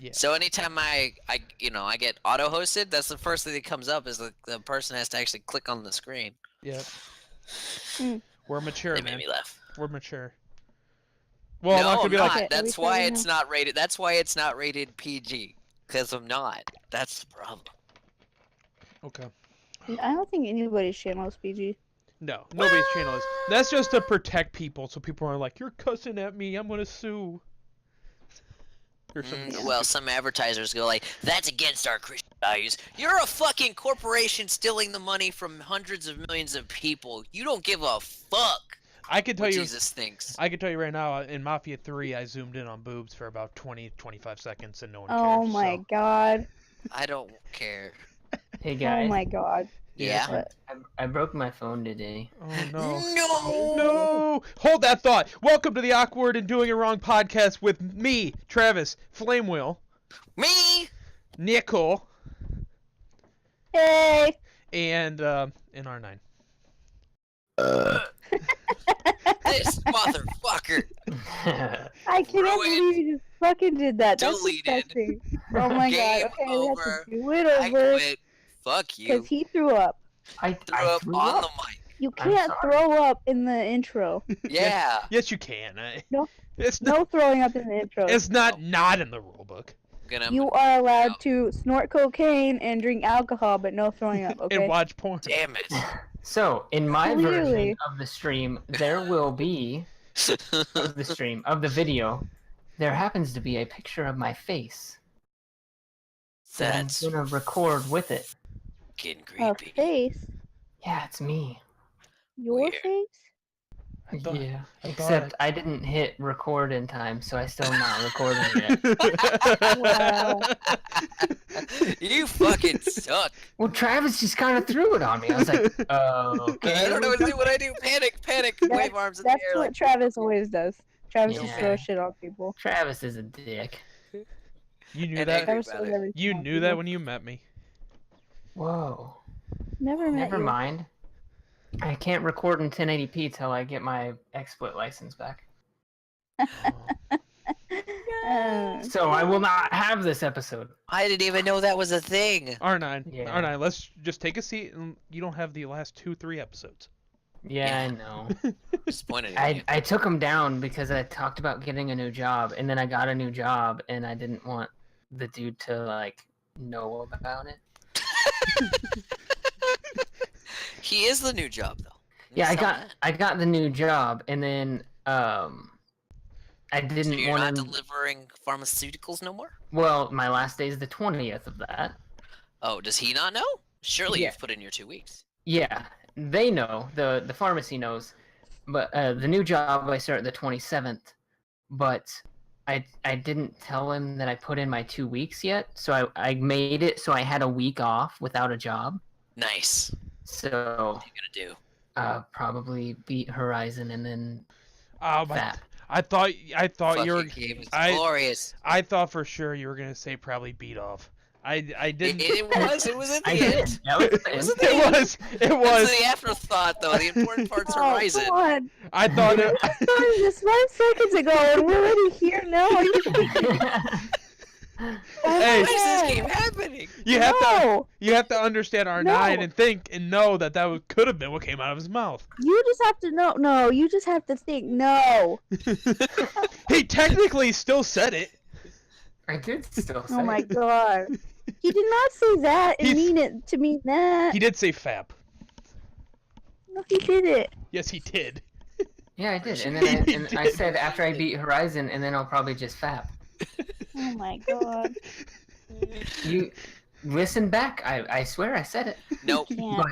Yeah. So anytime I get auto-hosted, that's the first thing that comes up is the person has to actually click on the screen. Yep. Mm. We're mature, They man. made me laugh. We're mature. Well, No, I'm not gonna I'm be not. like. That's why it's not rated. That's why it's not rated PG. Because I'm not. That's the problem. Okay. I don't think anybody's channel is PG. No, nobody's channel is. That's just to protect people, so people aren't like, "You're cussing at me. I'm gonna sue." Or something. Well, some advertisers go like, "That's against our Christian values." You're a fucking corporation stealing the money from hundreds of millions of people. You don't give a fuck. I can tell what you. Jesus thinks. I can tell you right now. In Mafia 3, I zoomed in on boobs for about 20-25 seconds, and no one cared. Oh my god. I don't care. Hey guys. Oh my god. Yeah. What? I broke my phone today. Oh no. No. No! Hold that thought. Welcome to the Awkward and Doing It Wrong podcast with me, Travis, Flamewheel, Me. Nickole, Hey! and R9. This motherfucker. I cannot Ruined. believe you just fucking did that. That's Deleted. disgusting. Oh my Game god. Okay, over. we have to do it I over. quit. Fuck you. Because he threw up. I Threw up on the mic. You I'm can't sorry. throw up in the intro. Yeah. Yes, you can. No. It's not. No throwing up in the intro. It's not in the rule book. You are allowed to snort cocaine and drink alcohol, but no throwing up, okay? And watch porn. Damn it. So, in my version Clearly. of the stream, there will be of the video. There happens to be a picture of my face. That's I'm gonna record with it. getting A creepy. face? Yeah, it's me. Your Weird. face? Yeah. I thought Except I didn't hit record in time, so I still not recording it. Wow. You fucking suck. Well, Travis just kind of threw it on me. I was like, okay. I don't know what I do. Panic, panic. Wave arms in the That's air. what Like, Travis always does. Travis just Yeah. throws shit on people. Travis is a dick. You knew And that. angry Travis about throws it. everything You on knew people. that when you met me. Whoa. Never met Never you. mind. I can't record in 1080p till I get my XSplit license back. So I will not have this episode. I didn't even know that was a thing. R9. Yeah. R9. Let's just take a seat, and you don't have the last 2-3 episodes. Yeah, I know. Disappointed in you. I took them down because I talked about getting a new job, and then I got a new job, and I didn't want the dude to like know about it. He is the new job though. Yeah, It's not bad. I got the new job, and then I didn't So you're want not to. delivering pharmaceuticals no more? Well, my last day is the 20th of that. Oh, does he not know? Surely Yeah. you've put in your 2 weeks. Yeah, they know. The pharmacy knows. But the new job I start the 27th. But I didn't tell him that I put in my 2 weeks yet. So I made it so I had a week off without a job. Nice. So What are you gonna do? probably beat Horizon and then Oh my! that. I thought you were. Fucking game is I- glorious. I thought for sure you were gonna say probably beat off. I didn't. It was at the I end. did. That was the end. It was. It It's was. the afterthought though. The important part's Oh, Horizon. come on. I thought it. I started this 5 seconds ago, and we're already here now. Are you kidding? Oh Hey. my Why is this God. game happening? You have to. No. You have to understand R9 No. and think and know that could have been what came out of his mouth. You just have to know. No, you just have to think. No. He technically still said it. I did still say Oh my it. god. He did not say that and He's- mean it to mean that. He did say fap. No, he did it. Yes, he did. Yeah, I did. And He then I did. said after I beat Horizon, and then I'll probably just fap. Oh my god. You listen back. I swear I said it. Nope. Can't. But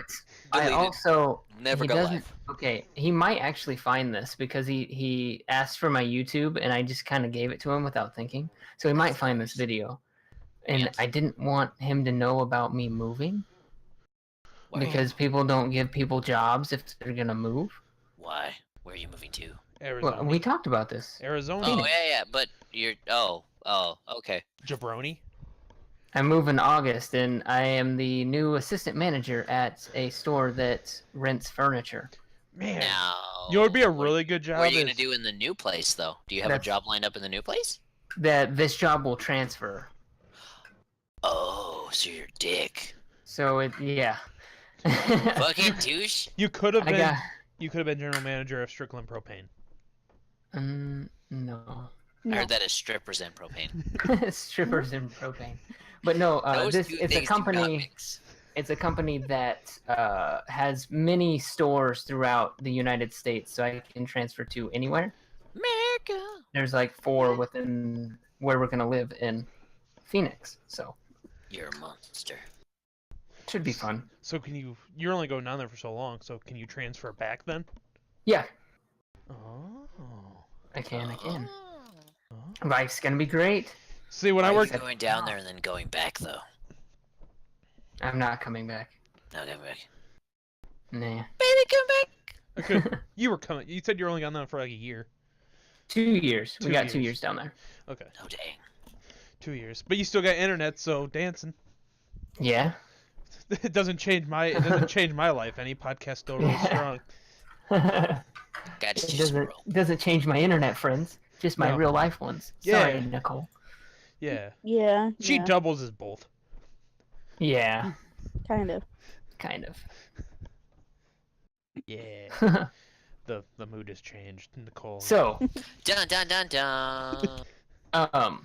I Deleted. also Never he go doesn't. live. Okay, he might actually find this because he asked for my YouTube, and I just kind of gave it to him without thinking. So he might find this video. And Yeah. I didn't want him to know about me moving Why? because people don't give people jobs if they're gonna move. Why? Where are you moving to? Arizona. Well, we talked about this. Arizona. Oh yeah. But you're. Oh. Okay. Jabroni. I move in August, and I am the new assistant manager at a store that rents furniture. Man. Now. You know what would be a really good job? What are you gonna is- do in the new place though? Do you have a That's- job lined up in the new place? That this job will transfer Oh, so you're a dick. So yeah. Fucking douche. You could have I been. got. You could have been general manager of Strickland Propane. No. I No. heard that as strippers and propane. Strippers and propane. But no, Those this two it's a things do not company. mix. It's a company that has many stores throughout the United States, so I can transfer to anywhere. America. There's like 4 within where we're gonna live in Phoenix, so You're a monster. should be fun. So can you? You're only going down there for so long. So can you transfer back then? Yeah, Oh. I can. Oh. Life's gonna be great. See, when I Why are worked, you going down there and then going back though? I'm not coming back. No, come back. Nah. Baby, come back. okay, you were coming. You said you were only gone there for like a year. 2 years. We 2 got 2 years. years down there. Okay, Oh dang. 2 years. But you still got internet, so dancing. Yeah. It doesn't change my. It doesn't change my life. Any podcast still really strong. it Got you, doesn't squirrel. doesn't change my internet friends, just my No. real life ones. Yeah. Sorry, Nickole. Yeah. Yeah. She yeah, doubles as both. Yeah, kind of. kind of. Yeah. The mood has changed, Nickole. So, Dun dun dun dun.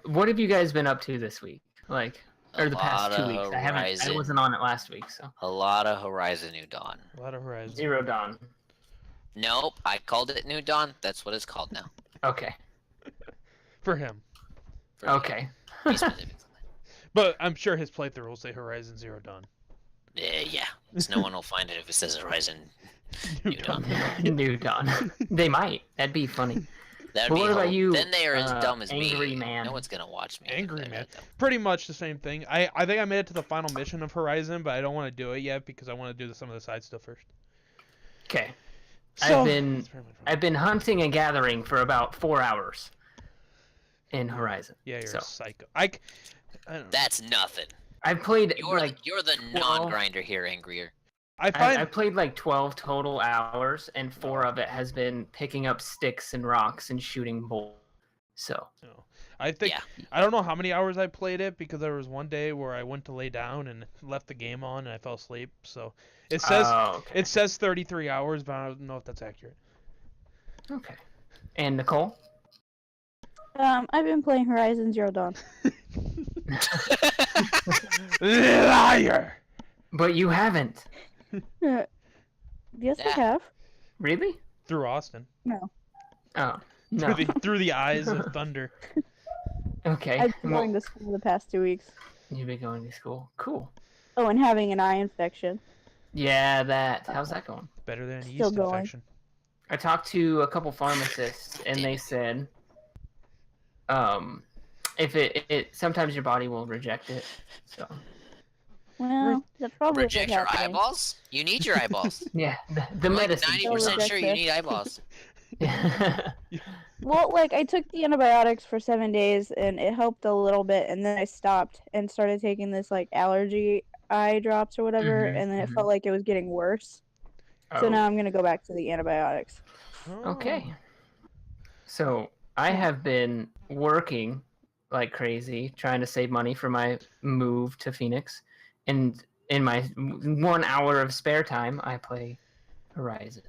what have you guys been up to this week? Like, or the past lot 2 of weeks? I Horizon. wasn't on it last week, so. A lot of Horizon New Dawn. a lot of Horizon. Zero Dawn. Nope, I called it New Dawn. That's what it's called now. Okay. For him. For me, Okay. to be specific. But I'm sure his playthrough will say Horizon Zero Dawn. Yeah. So no one will find it if it says Horizon New Dawn. New Dawn. They might. That'd be funny. That'd But be what about hope. you, Then they are as dumb as Angry me. Man? No one's gonna watch me. Angry They're Man. that dumb. Pretty much the same thing. I think I made it to the final mission of Horizon, but I don't want to do it yet because I want to do some of the side stuff first. Okay. So, I've been that's pretty much what- I've been hunting and gathering for about 4 hours in Horizon. Yeah, you're so. a psycho. I don't know. That's nothing. I've played You're like you're the 12 non-grinder here, Angrier. I find I played like 12 total hours, and 4 of it has been picking up sticks and rocks and shooting bolts. So you know, I think Yeah. I don't know how many hours I played it because there was one day where I went to lay down and left the game on and I fell asleep. So it says okay. it says 33 hours, but I don't know if that's accurate. Okay. And Nickole? I've been playing Horizon Zero Dawn. Liar. But you haven't. Yes, I Yeah. have. Really? Through Austin. No. Oh. No. Through the eyes of thunder. Okay. I've been Well, going to school the past 2 weeks. you've been going to school. Cool. Oh, and having an eye infection. Yeah, that. How's that going? Better than an Still yeast going. infection. I talked to a couple pharmacists, and they said, if it sometimes your body will reject it. So Well, that's probably Reject what's your happening. eyeballs? You need your eyeballs. yeah, the I'm like medicine. 90% Reject sure you it. need eyeballs. Well, like, I took the antibiotics for 7 days, and it helped a little bit, and then I stopped and started taking this, like, allergy eye drops or whatever, Mhm, and then it mhm. felt like it was getting worse. So Oh, now I'm gonna go back to the antibiotics. okay. So I have been working like crazy, trying to save money for my move to Phoenix, and in my 1 hour of spare time, I play Horizon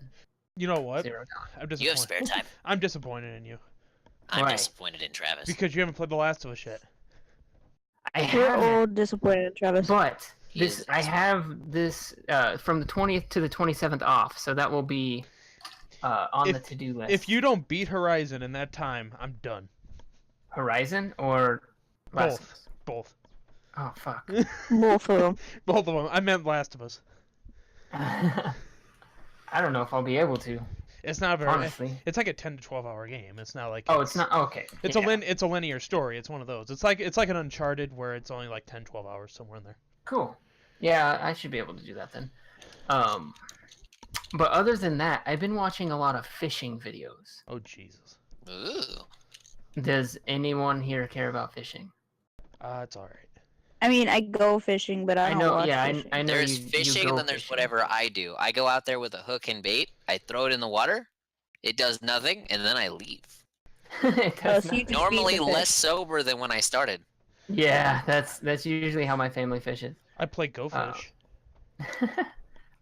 You know what? Zero Dawn. I'm You have disappointed. spare time. I'm disappointed in you I'm Why? disappointed in Travis. because you haven't played The Last of Us yet. I We're have, all disappointed, Travis. but He this is I have this from the 20th to the 27th off, so that will be on the to-do list. If you don't beat Horizon in that time, I'm done. Horizon or Last of Us? Both. Oh fuck. Both of them. Both of them. I meant Last of Us. I don't know if I'll be able to. It's not very. Honestly. It's like a 10 to 12 hour game. It's not like. Oh, it's not okay. It's yeah. it's a linear story. It's one of those. It's like an Uncharted where it's only like 10, 12 hours somewhere in there. Cool. Yeah, I should be able to do that then. But other than that, I've been watching a lot of fishing videos. Oh Jesus. Ooh. Does anyone here care about fishing? It's all right. I mean, I go fishing, but I don't watch fishing. I know There's you fishing go and then there's fishing. whatever I do. I go out there with a hook and bait. I throw it in the water. It does nothing, and then I leave. It does so you not- just feed Normally the fish. less sober than when I started. Yeah, that's usually how my family fishes. I play Go Fish.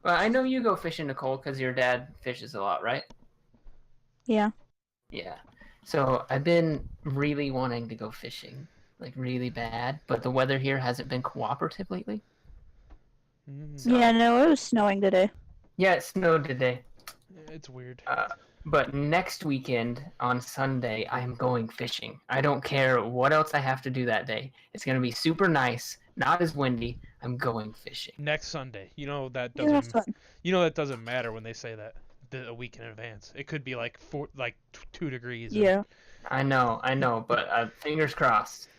Well, I know you go fishing, Nicole, because your dad fishes a lot, right? Yeah. Yeah. So I've been really wanting to go fishing, like really bad, but the weather here hasn't been cooperative lately. Mm, Yeah, no, it was snowing today. Yeah, it snowed today. it's weird. But next weekend on Sunday, I'm going fishing. I don't care what else I have to do that day. It's gonna be super nice, not as windy. I'm going fishing. Next Sunday. You know that Yeah, that's doesn't. fun. You know that doesn't matter when they say that a week in advance. It could be like 2 degrees. and- Yeah. I know, but fingers crossed.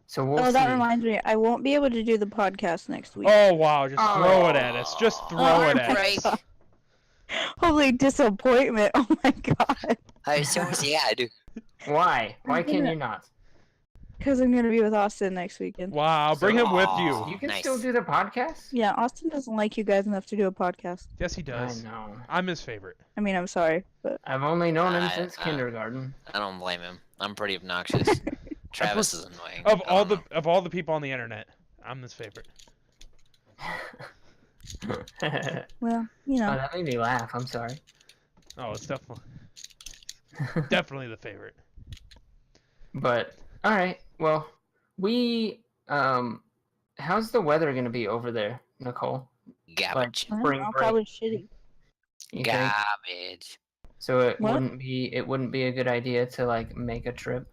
So we'll Oh, see. that reminds me. I won't be able to do the podcast next week. Oh wow! Just throw it at us. Just throw it at Right. us. Holy disappointment! Oh my god. I so sad. Why? Why can you not? Because I'm gonna be with Austin next weekend. Wow! Bring him with you. You can Nice. still do the podcast? Yeah, Austin doesn't like you guys enough to do a podcast. Yes, he I does. know. I'm his favorite. I mean, I'm sorry, but I've only known him I- since kindergarten. I don't blame him. I'm pretty obnoxious. Travis is annoying. Of I all don't the know. people on the internet, I'm his favorite. well, you know. Oh, that made me laugh. I'm sorry. Oh, it's definitely the favorite. But all right. Well, we how's the weather gonna be over there, Nicole? Garbage. I don't spring know, break. probably shitty. You think? Garbage. So it What? wouldn't be a good idea to like make a trip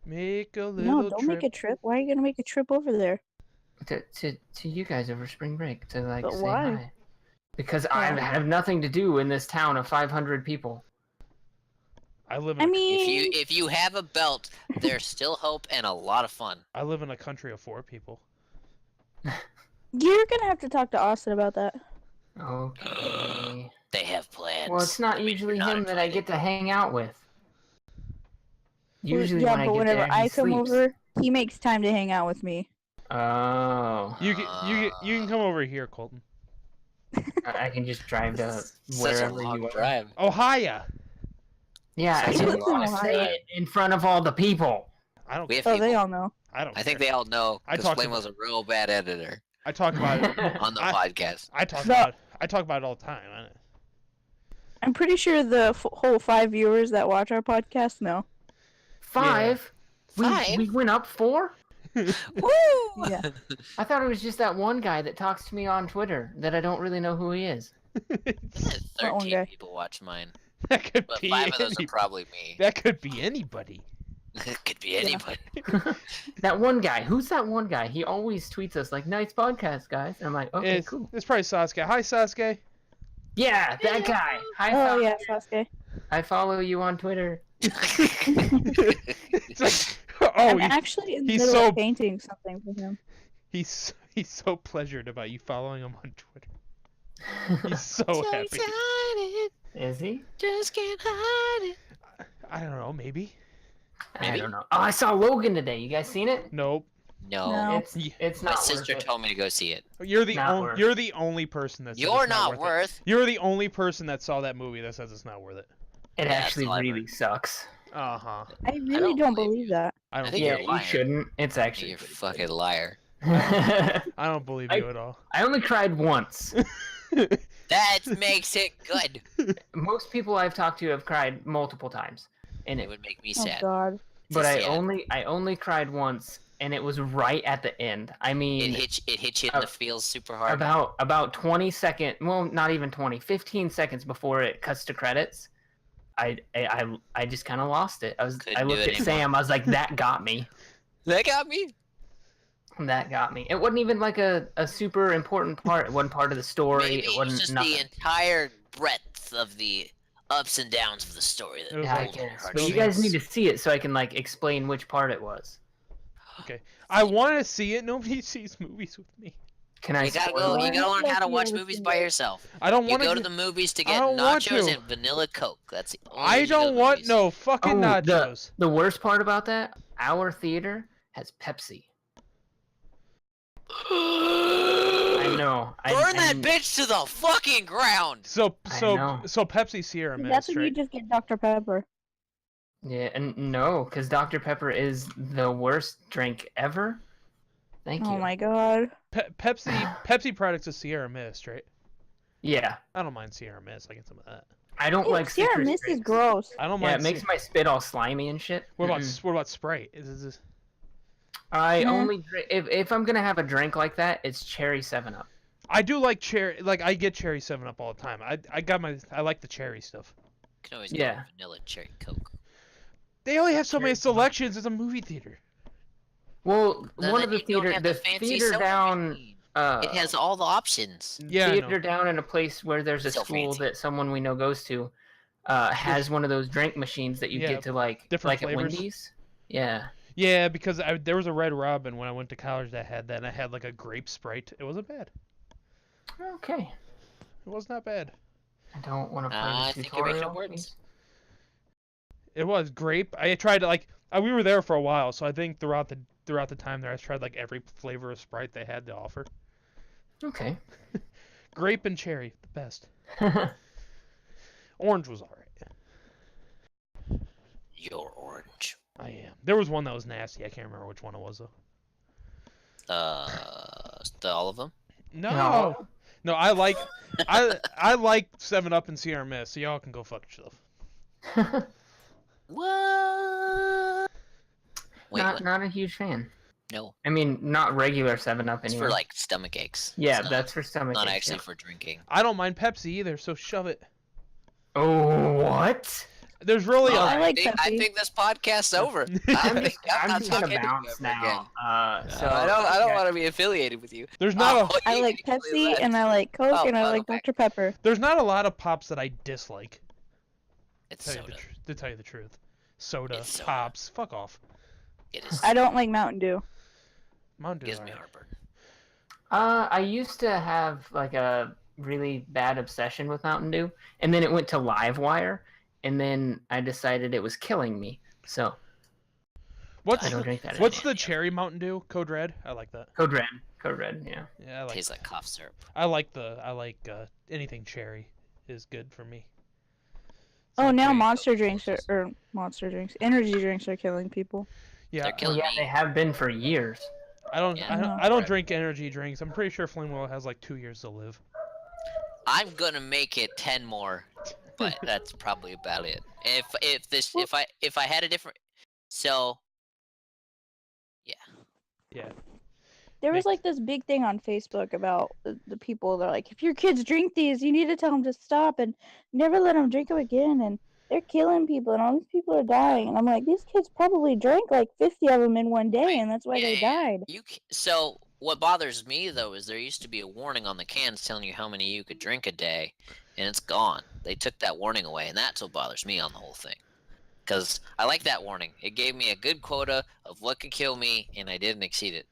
Make a little No, don't trip. make a trip. Why are you gonna make a trip over there? to you guys over spring break to like But say why? hi. Because I Why? have nothing to do in this town of 500 people. I live in. I a- mean, If you have a belt, there's still hope and a lot of fun. I live in a country of 4 people. you're gonna have to talk to Austin about that. Okay. They have plans. Well, it's not I mean, usually you're not him that I invited. get to hang out with. Usually yeah, when I but get whenever there, he I come sleeps. over, he makes time to hang out with me. Oh. You can come over here, Colton. I can just drive to Such a wherever long you are. drive. Ohio. Yeah, I Such a didn't long want to say drive. it in front of all the people. I don't. We have Oh, people. they all know. I don't. I think care. they all know I because talked Flame about- was a real bad editor I talk about it. on the I- podcast. I talk No. about. I talk about it all the time. I'm pretty sure the whole 5 viewers that watch our podcast know. 5? Five? We went up 4? Woo! Yeah. I thought it was just that one guy that talks to me on Twitter that I don't really know who he is. That one 13 guy. people watch mine, That could but be 5 of those are any- probably me. That could be anybody. It could be anybody. That one guy. Who's that one guy? He always tweets us like, "Nice podcast, guys." And I'm like, okay, It's, cool. it's probably Sasuke. Hi, Sasuke. Yeah, that guy. Oh yeah, Sasuke. I follow you on Twitter. It's like, oh, I'm actually in the he's middle so- of painting something for him. he's so pleasured about you following him on Twitter. He's so happy. excited, Is he? just can't hide it. I don't know. Maybe. I Maybe. don't know. Oh, I saw Logan today. You guys seen it? Nope. No. No. It's My not sister worth it. told me to go see it. You're the Not worth. you're the only person that said You're it's not worth it. worth. You're the only person that saw that movie that says it's not worth it. It Yeah, actually that's all I really heard. sucks. Uh huh. I really don't don't believe believe that. I I don't. think Yeah, you're a you liar. shouldn't. It's actually. You're a pretty fucking liar. good. I don't believe I- you at all. I only cried once. That makes it good. Most people I've talked to have cried multiple times in It it, would make me Oh sad. God. but I sad. only cried once, and it was right at the end. I mean, It hit you in the feels super hard. about 20 seconds, well, not even 20, 15 seconds before it cuts to credits. I just kind of lost it. Couldn't I do looked it at anymore. Sam. I was like, that got me. That got me. That got me. It wasn't even like a super important part. It wasn't part of the story. Maybe it it was wasn't just nothing. the entire breadth of the ups and downs of the story that It was Yeah, I like- pulled on your guess. heart. But you guys need to see it so I can like explain which part it was. Okay. I want to see it. Nobody sees movies with me. Can I? You gotta spoil go. it? You gotta learn how to Lucky watch I was movies in by there. yourself. I don't You want go to to the movies to I get don't want nachos to. and vanilla Coke. That's the only I way you go to don't the want movies. no fucking Oh, nachos. The worst part about that, our theater has Pepsi. I know. Burn that bitch to the fucking ground. So I so know. so Pepsi Sierra That's Mist, when you right? just get Dr. Pepper. Yeah, and no, because Dr. Pepper is the worst drink ever. Thank you. Oh my god. Pepsi products is Sierra Mist, right? Yeah, I don't mind Sierra Mist. I get some of that. I don't Ew, like Sierra citrus Mist is drinks. gross. I don't Yeah, mind. it makes my spit all slimy and shit. What about Sprite? Is I Nah. only drink if I'm gonna have a drink like that, it's cherry 7-Up. I do like cherry. Like I get cherry 7-Up all the time. I like the cherry stuff. You can always go Yeah. vanilla cherry Coke. They only have so many Cherry 7-Up. selections. It's a movie theater. Well, Then one of the you don't have the fancy theater soda down machine. It has all the options. Yeah, I theater know. down in a place where there's a So school fancy. that someone we know goes to has one of those drink machines that you Yeah, get to like different at flavors. Wendy's. Yeah. Yeah, because there was a Red Robin when I went to college that had that, and I had like a grape Sprite. It wasn't bad. Okay. It was not bad. I don't want to play I the think you're making tutorial. words. please. It was grape. I tried to we were there for a while, so I think throughout the time there, I tried like every flavor of Sprite they had to offer. Okay. Grape and cherry, the best. Orange was alright. You're orange. I am. There was one that was nasty. I can't remember which one it was though. All of them? No. No, I like I like 7-Up and Sierra Mist, so y'all can go fuck yourself. What? Wait, what? not a huge fan. No. I mean, not regular 7-Up It's anyway. for like stomach aches. Yeah, It's that's for stomach not aches, actually yeah. for drinking. I don't mind Pepsi either, so shove it. Oh, what? There's really Well, I like I Pepsi. think this podcast's over. I'm I'm just not gonna talking to you bounce ever now. again. So I don't yeah. want to be affiliated with you. there's not Oh, I you like actually Pepsi left. and I like Coke Oh, and I oh, like okay. Dr. Pepper. there's not a lot of pops that I dislike. It's To soda. tell you the truth, soda, It's soda. pops, fuck off. It is. I don't like Mountain Dew. Mountain Dew. Gives me alright. heartburn. I used to have like a really bad obsession with Mountain Dew, and then it went to Livewire, and then I decided it was killing me. So What's I don't drink that what's anymore. the cherry Mountain Dew? Code Red. I like that. Code Red, yeah. Yeah, I like. Tastes like cough syrup. I like anything cherry is good for me. Oh, So, now Cherry Monster Coke drinks delicious. or Monster drinks, energy drinks are killing people. yeah, They're Well, killing yeah, me. they have been for years. I don't Yeah. I don't drink energy drinks. I'm pretty sure Flamewheel has like 2 years to live. I'm gonna make it 10 more, but that's probably about it. If I had a different, so Yeah. There was Nick- like this big thing on Facebook about the people. They're like, if your kids drink these, you need to tell them to stop and never let them drink them again. And they're killing people, and all these people are dying. And I'm like, these kids probably drank like 50 of them in one day, and that's why they Yeah. died. So what bothers me though is there used to be a warning on the cans telling you how many you could drink a day, and it's gone. They took that warning away, and that's what bothers me on the whole thing. Because I like that warning. It gave me a good quota of what could kill me, and I didn't exceed it.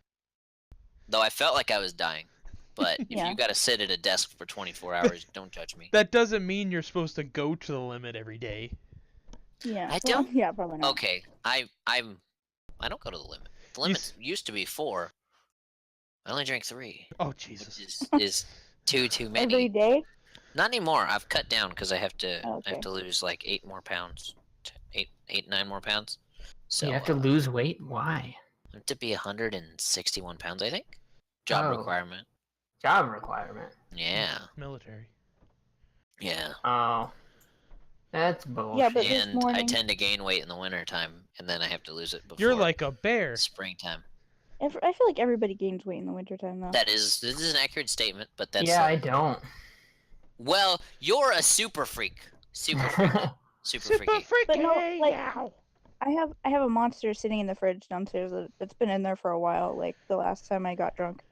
Though I felt like I was dying. But if Yeah. you gotta sit at a desk for 24 hours, don't judge me. That doesn't mean you're supposed to go to the limit every day. Yeah. I well, don't- yeah, probably not. Okay, I don't go to the limit. The limit used to be 4. I only drank 3, Oh which Jesus. is too many. Every day? Not anymore. I've cut down because I have to. Oh, I have okay. to lose like 8 more pounds, 9 more pounds. So you have to lose weight? Why? I have to be 161 pounds, I think. Job Oh. requirement. Job requirement. Yeah, Military. yeah. Oh. That's bullshit. Yeah, but this And I morning- tend to gain weight in the wintertime, and then I have to lose it before You're like a bear. springtime. I feel like everybody gains weight in the wintertime, though. This is an accurate statement, but that's Yeah, I don't. well, you're a super freak. Super freaky. Super freaky. But no, freaky. like- Ow. I have a Monster sitting in the fridge downstairs that's been in there for a while. Like the last time I got drunk,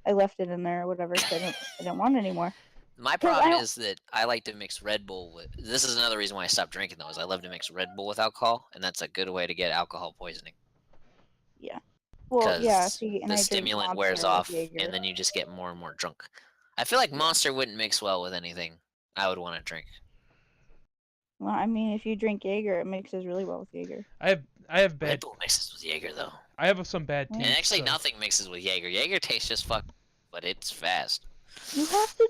I left it in there or whatever. So I didn't want it anymore. My Because I problem don't- is that I like to mix Red Bull with. This is another reason why I stopped drinking, though, is I love to mix Red Bull with alcohol, and that's a good way to get alcohol poisoning. Well, yeah. Because See, and the I drink stimulant Monster wears with off, Jaeger. and then you just get more and more drunk. I feel like Monster wouldn't mix well with anything I would want to drink. Well, I mean, if you drink Jaeger, it mixes really well with Jaeger. I have Red bad. Bull mixes with Jaeger, though. I have some bad And teeth. And actually, so- nothing mixes with Jaeger. Jaeger tastes just fuck, but it's fast. You have to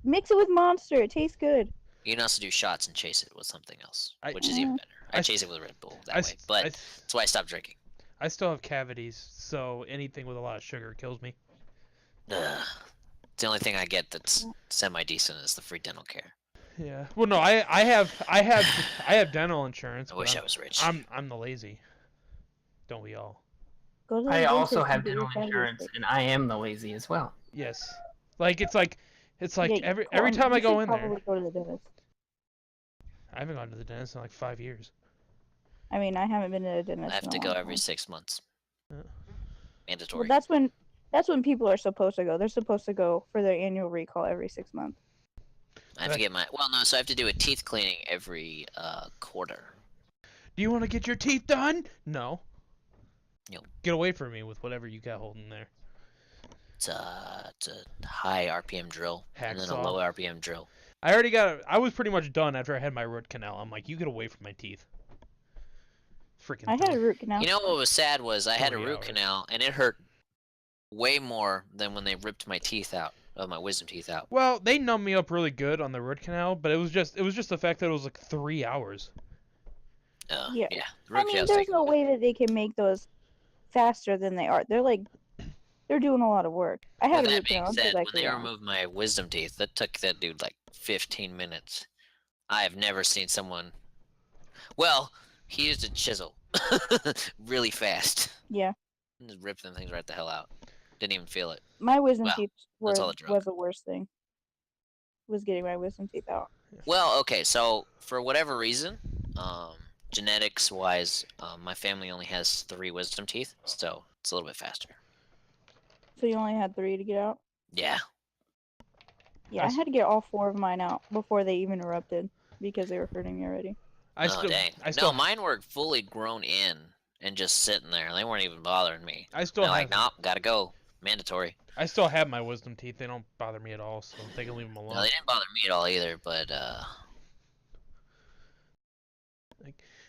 mix it with Monster. It tastes good. You can also do shots and chase it with something else, I- which is even better. I chase it with Red Bull I, that way, but I, that's why I stopped drinking. I still have cavities, so anything with a lot of sugar kills me. Ugh. It's the only thing I get that's semi-decent is the free dental care. Yeah. Well, no, I have dental insurance, I but wish I was rich. I'm the lazy. Don't we all? Go to the I dentist also and have get your dental cavities insurance, fixed. and I am the lazy as well. Yes. It's like Yeah, every time I go in there, probably go to the dentist. I haven't gone to the dentist in like 5 years. I mean, I haven't been to the dentist. I have in a to go long every time. 6 months. Yeah. Mandatory. Well, that's when people are supposed to go. They're supposed to go for their annual recall every 6 months. I have to get my so I have to do a teeth cleaning every quarter. Do you want to get your teeth done? No. Nope. Get away from me with whatever you got holding there. It's a high RPM drill and then a Hacksaw. low RPM drill. I was pretty much done after I had my root canal. I'm like, you get away from my teeth. Freaking. I had a root canal. You know what was sad was I had a 3 root hours. canal and it hurt way more than when they ripped my teeth out, my wisdom teeth out. Well, they numbed me up really good on the root canal, but it was just the fact that it was like 3 hours. Yeah. The I root mean, canals there's take no way that they can make those faster than they are. They're doing a lot of work. I had With a that root being canal. It said, took like when they 3 hours. removed my wisdom teeth, that took that dude like 15 minutes. I have never seen someone. Well, he used a chisel really fast. Yeah. And just ripped them things right the hell out. Didn't even feel it. My wisdom Well, teeth that's all the drug. was the worst thing. Was getting my wisdom teeth out. Well, okay, so for whatever reason, genetics wise, my family only has 3 wisdom teeth, so it's a little bit faster. So you only had 3 to get out? Yeah. Yeah, I had to get all 4 of mine out before they even erupted because they were hurting me already. Dang. No, mine were fully grown in and just sitting there. They weren't even bothering me. I still They're have. like, nope, gotta go. Mandatory. I still have my wisdom teeth. They don't bother me at all, so they can leave them alone. No, they didn't bother me at all either, but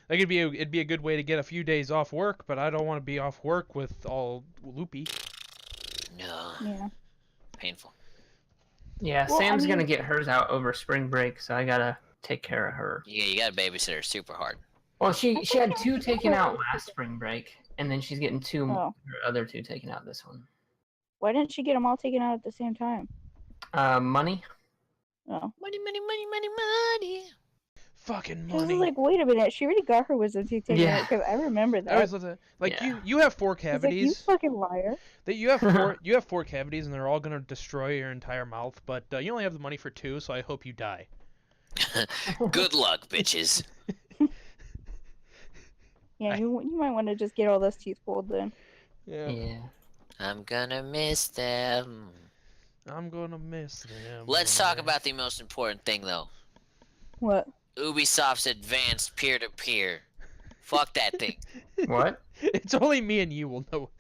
it'd be a good way to get a few days off work, but I don't want to be off work with all loopy. no. Yeah. Painful. Yeah, Well, I Sam's gonna mean- get hers out over spring break, so I gotta take care of her. Yeah, you gotta babysit her super hard. Well, she had 2 taken out last spring break, and then she's getting 2 more, Oh. her other 2 taken out this one. Why didn't she get them all taken out at the same time? Money. Oh. Money, money, money, money, money. Fucking I was money. like, wait a minute, she already got her wisdom teeth taken Yeah. out because I remember I that. always looked at, like Yeah. you have 4 I was like, you cavities. fucking liar. That you have 4 cavities, and they're all gonna destroy your entire mouth. But you only have the money for 2, so I hope you die. Good luck, bitches. Yeah, you might want to just get all those teeth pulled then. Yeah. Yeah. I'm gonna miss them. I'm gonna miss them. Let's talk about the most important thing, though. What? Ubisoft's advanced peer-to-peer. Fuck that thing. What? It's only me and you will know.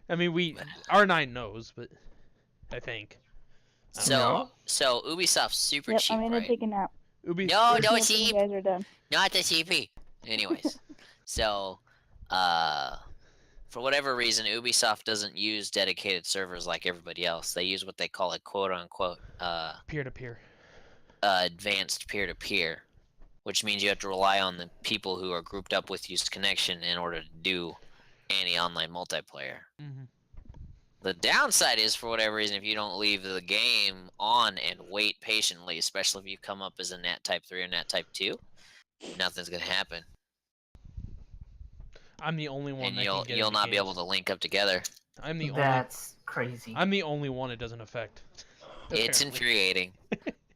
I mean, R9 knows, but I think. So Ubisoft's super Yep, cheap, I'm gonna right? take a nap. Ubi. No, Yep, no when cheap. You guys are done. Not the CP. Anyways, so for whatever reason, Ubisoft doesn't use dedicated servers like everybody else. They use what they call a quote-unquote Peer-to-peer. advanced peer-to-peer, which means you have to rely on the people who are grouped up with you's connection in order to do any online multiplayer. Mm-hmm. The downside is, for whatever reason, if you don't leave the game on and wait patiently, especially if you come up as a Nat Type 3 or Nat Type 2, nothing's gonna happen. I'm the only one And that you'll can get you'll into not be games. able to link up together. That's crazy. I'm the only one it doesn't affect. It's apparently. infuriating.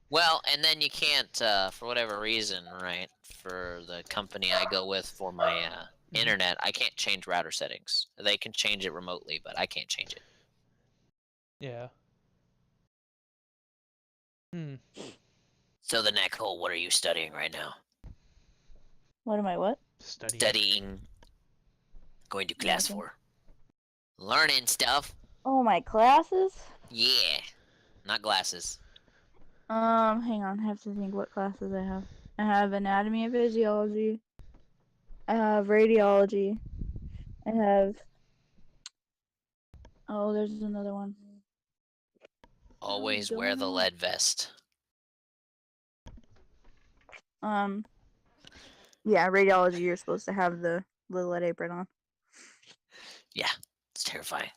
Well, and then you can't, for whatever reason, right, for the company I go with for my internet, I can't change router settings. They can change it remotely, but I can't change it. Yeah. Hmm. So the Nickole, what are you studying right now? What am I? What? Studying. Going to class Nothing. for. Learning stuff. Oh, my classes? Yeah. Not glasses. Hang on. I have to think what classes I have. I have anatomy and physiology. I have radiology. I have. Oh, there's another one. Always don't wear the know. lead vest. Yeah, radiology. You're supposed to have the lead apron on. Yeah, it's terrifying.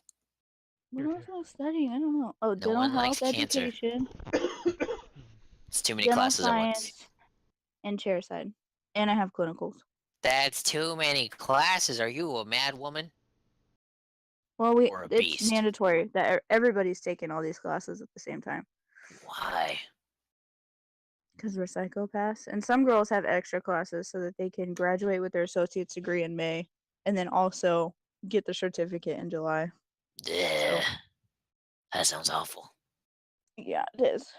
What else am I studying? I don't know. Oh, No dental one likes health cancer. education, It's too many dental classes at once. science, and chairside. And I have clinicals. That's too many classes. Are you a mad woman Well, or a it's beast? mandatory that everybody's taking all these classes at the same time Why? because we're psychopaths. And some girls have extra classes so that they can graduate with their associate's degree in May, and then also get the certificate in July. Ugh. That sounds awful. Yeah, it is.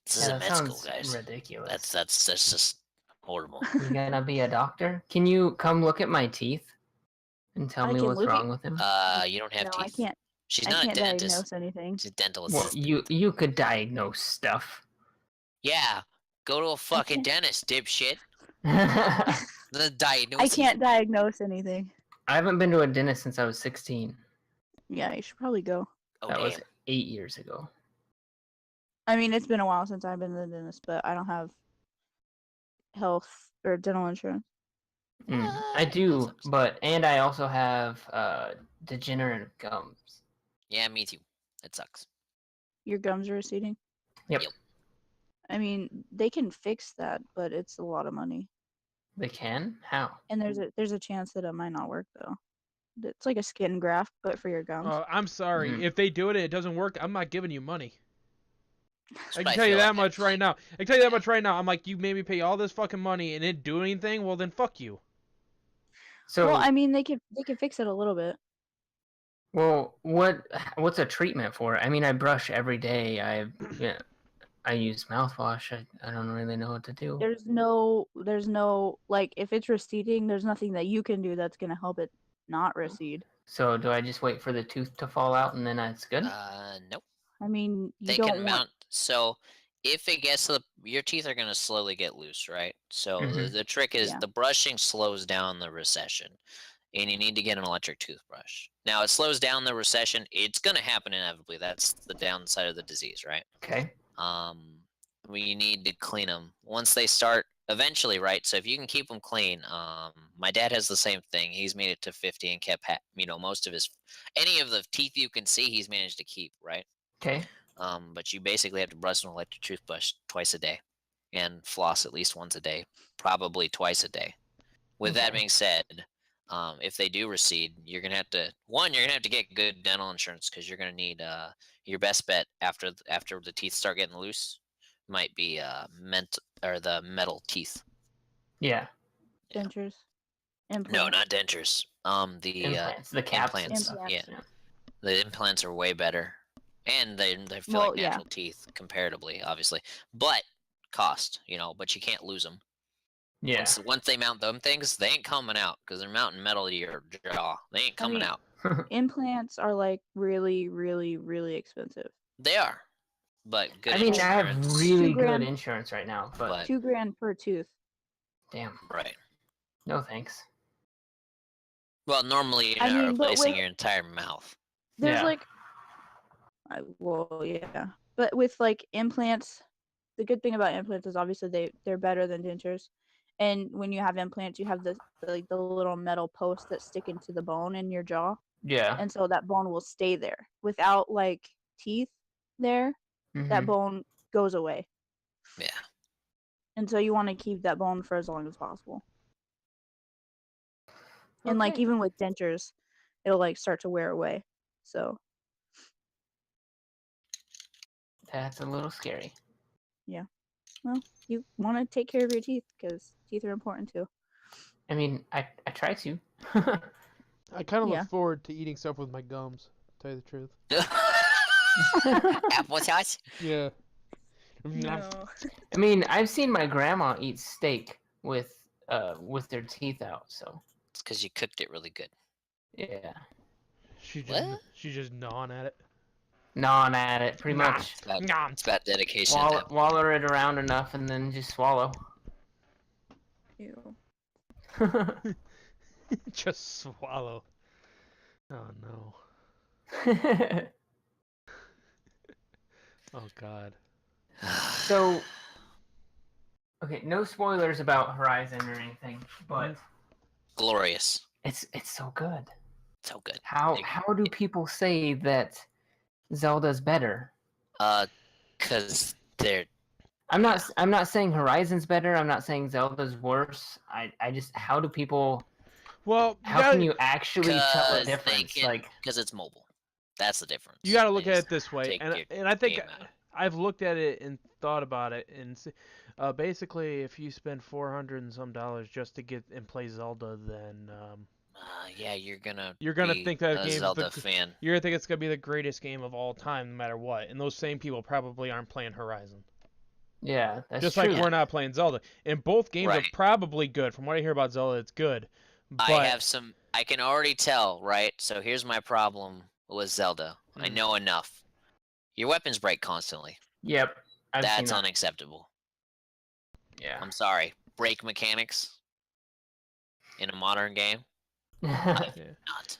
This Yeah, isn't that med school, sounds guys. ridiculous. That's just horrible. You gonna be a doctor? Can you come look at my teeth and tell I me can what's look at. wrong with them? You don't have No, teeth. I can't. She's I not can't a dentist. diagnose anything. She's a dental Well, assistant. you could diagnose stuff. Yeah, go to a fucking dentist, dipshit. I The diagnosis. I can't diagnose anything. haven't been to a dentist since I was 16. Yeah, you should probably go. Oh, That damn. was 8 years ago. I mean, it's been a while since I've been to the dentist, but I don't have health or dental insurance. I do, and I also have degenerative gums. Yeah, me too. It sucks. Your gums are receding. Yep. I mean, they can fix that, but it's a lot of money. They can? How? And there's a chance that it might not work though. It's like a skin graft, but for your gums. I'm sorry. If they do it and it doesn't work, I'm not giving you money. That's I what can tell you feel that like. much right now. I can tell you that much right now. I'm like, you made me pay all this fucking money and it didn't do anything. Well, then fuck you. So, well, I mean, they could fix it a little bit. well, what's a treatment for it? I mean, I brush every day. I use mouthwash. I don't really know what to do. There's no like if it's receding, there's nothing that you can do that's gonna help it not recede. So do I just wait for the tooth to fall out and then it's good? Nope. I mean, you They don't can want. mount. So if it gets to your teeth are gonna slowly get loose, right? So Mhm. the trick is Yeah. the brushing slows down the recession, and you need to get an electric toothbrush. Now it slows down the recession. It's gonna happen inevitably. That's the downside of the disease, right? Okay. We need to clean them once they start eventually, right? So if you can keep them clean, my dad has the same thing. He's made it to 50 and kept most of his any of the teeth you can see he's managed to keep, right? Okay. But you basically have to brush an electric toothbrush twice a day and floss at least once a day, probably twice a day. With that Okay. being said, if they do recede, you're gonna have to get good dental insurance because you're gonna need your best bet after the teeth start getting loose might be the metal teeth. Yeah. Dentures. No, Implants. not dentures. The Implants. The caps and implants. stuff. Implants. Yeah, the implants are way better, and they feel Well, like yeah. natural teeth comparatively, obviously, but cost. But you can't lose them. Yeah. Once they mount them things, they ain't coming out because they're mounting metal to your jaw. They ain't coming mean- out. Implants are like really, really, really expensive. They are, but good I mean, I have insurance. really $2 good grand. insurance right now, but $2,000 per tooth. damn. Right. No thanks. Well, normally you're I not mean, but replacing with- your entire mouth. There's Yeah. like, yeah, but with like implants, the good thing about implants is obviously they're better than dentures. And when you have implants, you have the little metal posts that stick into the bone in your jaw, Yeah. and so that bone will stay there. Without like teeth there, that Mhm. bone goes away. Yeah. And so you want to keep that bone for as long as possible. And like Okay. even with dentures, it'll like start to wear away. So That's a little scary. well, you want to take care of your teeth because teeth are important too. I mean, I try to. I kind of Yeah. look forward to eating stuff with my gums, to tell you the truth. Applesauce? Yeah. I mean, I've seen my grandma eat steak with their teeth out, so It's because you cooked it really good. yeah. She's What? just gnawing at it. Gnawing at it, pretty Nah. much. It's about dedication. at that point. Wallow it around enough and then just swallow. Ew. Just swallow. Oh no. Oh god. So, Okay, no spoilers about Horizon or anything, but Glorious. it's so good. So good. How do people say that Zelda's better? Cause they're I'm not saying Horizon's better. I'm not saying Zelda's worse. I just how do people? Well, How can you actually tell a 'cause they difference? can- Like, because it's mobile. That's the difference. you got to They look at just it this way, take and your I think game out. I've looked at it and thought about it, and basically, if you spend $400 and some just to get and play Zelda, then Yeah, you're gonna be think that a game's Zelda fan. you're gonna think it's gonna be the greatest game of all time, no matter what. And those same people probably aren't playing Horizon. yeah, that's Just true. like we're not playing Zelda. And both games are Right. probably good. From what I hear about Zelda, it's good. But I can already tell, right? So here's my problem with Zelda. I Mhm. know enough. Your weapons break constantly. Yep, I've seen That's that. unacceptable. Yeah. I'm sorry. Break mechanics in a modern game? yeah. Not.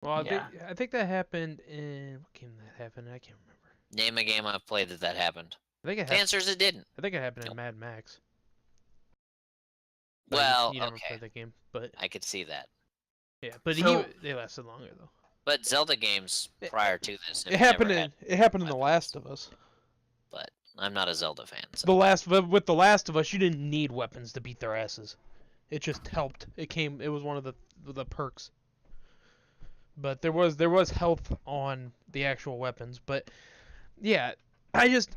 Well, Yeah. I think that happened in what game that happened? I can't remember. Name a game I've played that happened. I think it The happened. answer is it didn't. I think it happened in Nope. Mad Max. But Well, you never okay. played that game, but I could see that. yeah, but So- they lasted longer though. But Zelda games prior to this have It happened never in had, it happened in The weapons. Last of Us. but I'm not a Zelda fan. So. With The Last of Us, you didn't need weapons to beat their asses. It just helped. It was one of the perks. But there was health on the actual weapons, but yeah, I just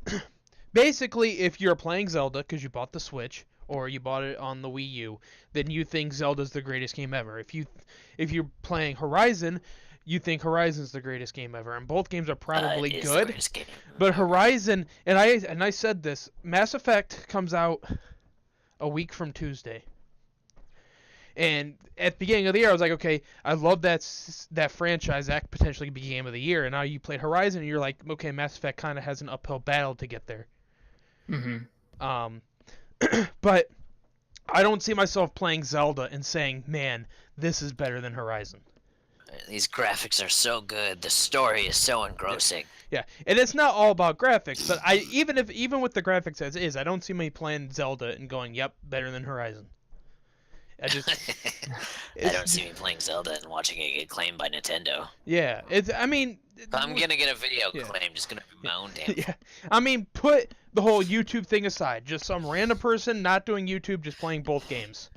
basically if you're playing Zelda because you bought the Switch or you bought it on the Wii U, then you think Zelda's the greatest game ever. If you're playing Horizon, you think Horizon's the greatest game ever, and both games are probably It is the good. greatest game But ever. Horizon, and I said this, Mass Effect comes out a week from Tuesday. And at the beginning of the year, I was like, okay, I love that franchise. That could potentially be game of the year. And now you played Horizon, and you're like, okay, Mass Effect kind of has an uphill battle to get there. Mm-hmm. But I don't see myself playing Zelda and saying, man, this is better than Horizon. These graphics are so good. The story is so engrossing. Yeah, and it's not all about graphics, but even with the graphics as is, I don't see me playing Zelda and going, yep, better than Horizon. I just I don't see me playing Zelda and watching it get claimed by Nintendo. yeah, I mean, If I'm gonna get a video Yeah. claim, it's gonna be my own damn. yeah, I mean, put the whole YouTube thing aside. Just some random person not doing YouTube, just playing both games.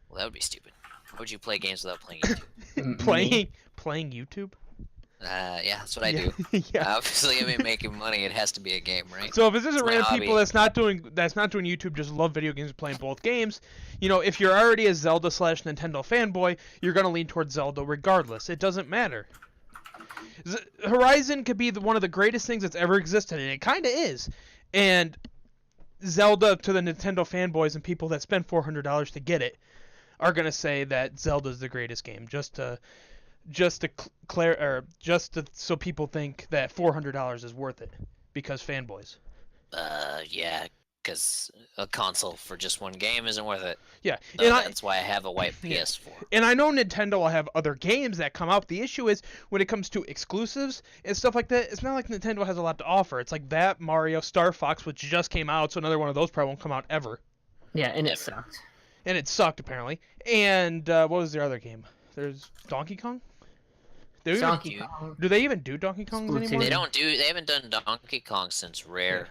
Well, that would be stupid. How would you play games without playing YouTube? Playing YouTube. Yeah, that's what I Yeah. do. yeah. Obviously, I mean, making money, it has to be a game, right? So if it's just It's my random hobby. people that's not doing YouTube, just love video games and playing both games, if you're already a Zelda / Nintendo fanboy, you're gonna lean towards Zelda regardless. It doesn't matter. Horizon could be one of the greatest things that's ever existed, and it kind of is. And Zelda, to the Nintendo fanboys and people that spend $400 to get it, are gonna say that Zelda's the greatest game, just so people think that $400 is worth it because fanboys. Yeah, because a console for just one game isn't worth it. Yeah, So and that's why I have a white Yeah. PS4. And I know Nintendo will have other games that come out. The issue is when it comes to exclusives and stuff like that, it's not like Nintendo has a lot to offer. It's like that Mario Star Fox, which just came out, so another one of those probably won't come out ever. Yeah, and it Never. sucked. And it sucked apparently. And what was the other game? There's Donkey Kong. Donkey do- Kong. Do they even do Donkey Kongs Splatoon. anymore? They haven't done Donkey Kong since Rare